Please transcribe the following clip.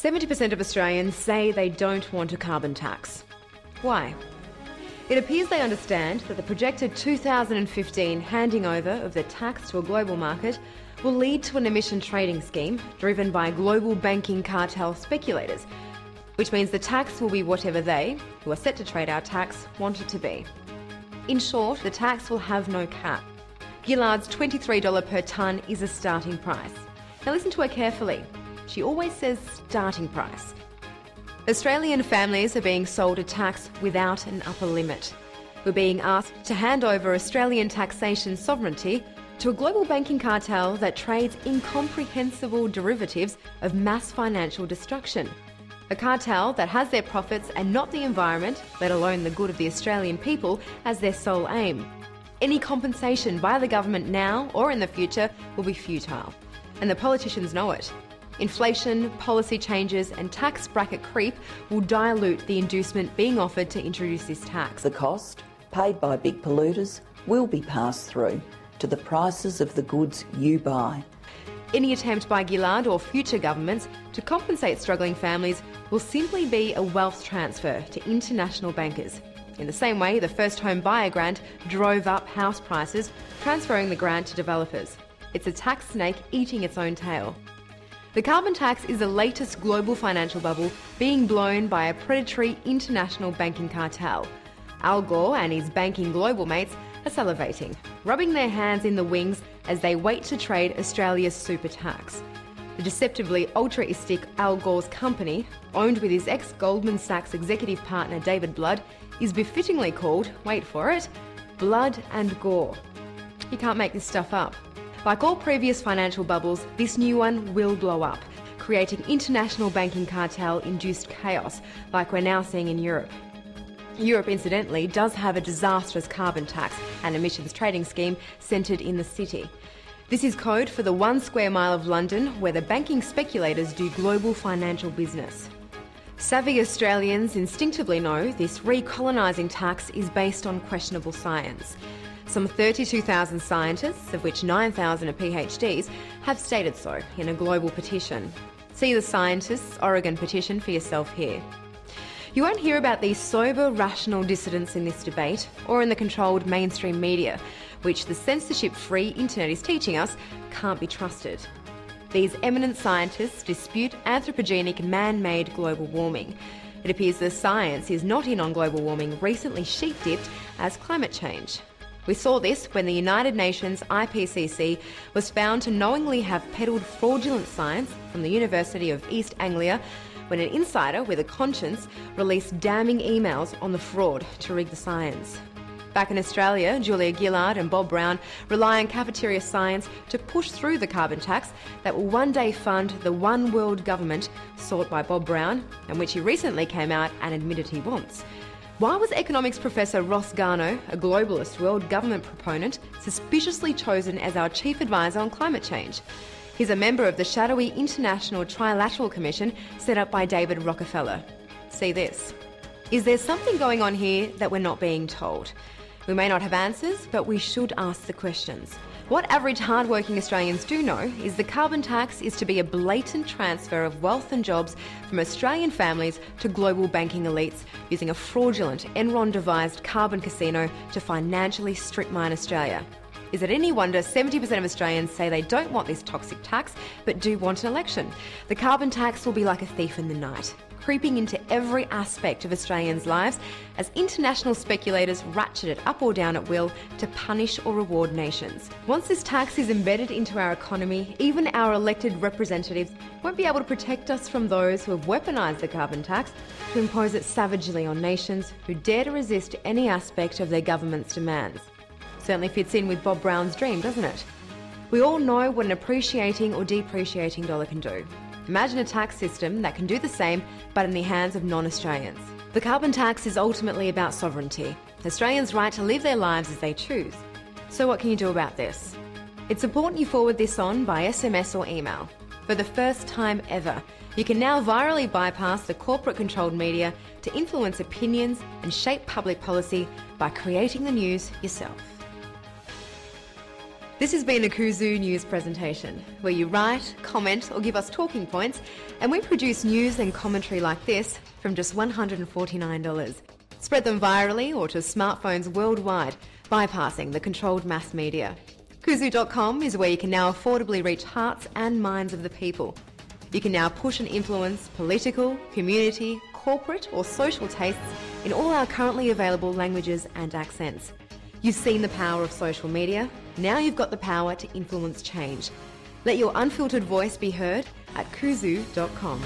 70% of Australians say they don't want a carbon tax. Why? It appears they understand that the projected 2015 handing over of the tax to a global market will lead to an emission trading scheme driven by global banking cartel speculators, which means the tax will be whatever they, who are set to trade our tax, want it to be. In short, the tax will have no cap. Gillard's $23 per tonne is a starting price. Now listen to her carefully. She always says starting price. Australian families are being sold a tax without an upper limit. We're being asked to hand over Australian taxation sovereignty to a global banking cartel that trades incomprehensible derivatives of mass financial destruction. A cartel that has their profits and not the environment, let alone the good of the Australian people, as their sole aim. Any compensation by the government now or in the future will be futile. And the politicians know it. Inflation, policy changes and tax bracket creep will dilute the inducement being offered to introduce this tax. The cost, paid by big polluters, will be passed through to the prices of the goods you buy. Any attempt by Gillard or future governments to compensate struggling families will simply be a wealth transfer to international bankers. In the same way the first home buyer grant drove up house prices, transferring the grant to developers. It's a tax snake eating its own tail. The carbon tax is the latest global financial bubble being blown by a predatory international banking cartel. Al Gore and his banking global mates are salivating, rubbing their hands in the wings as they wait to trade Australia's super tax. The deceptively altruistic Al Gore's company, owned with his ex-Goldman Sachs executive partner David Blood, is befittingly called, wait for it, Blood and Gore. You can't make this stuff up. Like all previous financial bubbles, this new one will blow up, creating international banking cartel-induced chaos like we're now seeing in Europe. Europe, incidentally, does have a disastrous carbon tax and emissions trading scheme centred in the city. This is code for the 1 square mile of London where the banking speculators do global financial business. Savvy Australians instinctively know this recolonising tax is based on questionable science. Some 32,000 scientists, of which 9,000 are PhDs, have stated so in a global petition. See the Scientists' Oregon petition for yourself here. You won't hear about these sober, rational dissidents in this debate or in the controlled mainstream media, which the censorship-free internet is teaching us can't be trusted. These eminent scientists dispute anthropogenic man-made global warming. It appears the science is not in on global warming recently sheep-dipped as climate change. We saw this when the United Nations IPCC was found to knowingly have peddled fraudulent science from the University of East Anglia when an insider with a conscience released damning emails on the fraud to rig the science. Back in Australia, Julia Gillard and Bob Brown rely on cafeteria science to push through the carbon tax that will one day fund the one world government sought by Bob Brown and which he recently came out and admitted he wants. Why was economics professor Ross Garnaut, a globalist world government proponent, suspiciously chosen as our chief advisor on climate change? He's a member of the shadowy International Trilateral Commission set up by David Rockefeller. See this. Is there something going on here that we're not being told? We may not have answers, but we should ask the questions. What average hard-working Australians do know is the carbon tax is to be a blatant transfer of wealth and jobs from Australian families to global banking elites using a fraudulent Enron-devised carbon casino to financially strip mine Australia. Is it any wonder 70% of Australians say they don't want this toxic tax but do want an election? The carbon tax will be like a thief in the night, creeping into every aspect of Australians' lives as international speculators ratchet it up or down at will to punish or reward nations. Once this tax is embedded into our economy, even our elected representatives won't be able to protect us from those who have weaponised the carbon tax to impose it savagely on nations who dare to resist any aspect of their government's demands. Certainly fits in with Bob Brown's dream, doesn't it? We all know what an appreciating or depreciating dollar can do. Imagine a tax system that can do the same, but in the hands of non-Australians. The carbon tax is ultimately about sovereignty, Australians' right to live their lives as they choose. So what can you do about this? It's important you forward this on by SMS or email. For the first time ever, you can now virally bypass the corporate-controlled media to influence opinions and shape public policy by creating the news yourself. This has been a Kuzu News presentation, where you write, comment or give us talking points, and we produce news and commentary like this from just $149. Spread them virally or to smartphones worldwide, bypassing the controlled mass media. Kuzu.com is where you can now affordably reach hearts and minds of the people. You can now push and influence political, community, corporate or social tastes in all our currently available languages and accents. You've seen the power of social media. Now you've got the power to influence change. Let your unfiltered voice be heard at kuzu.com.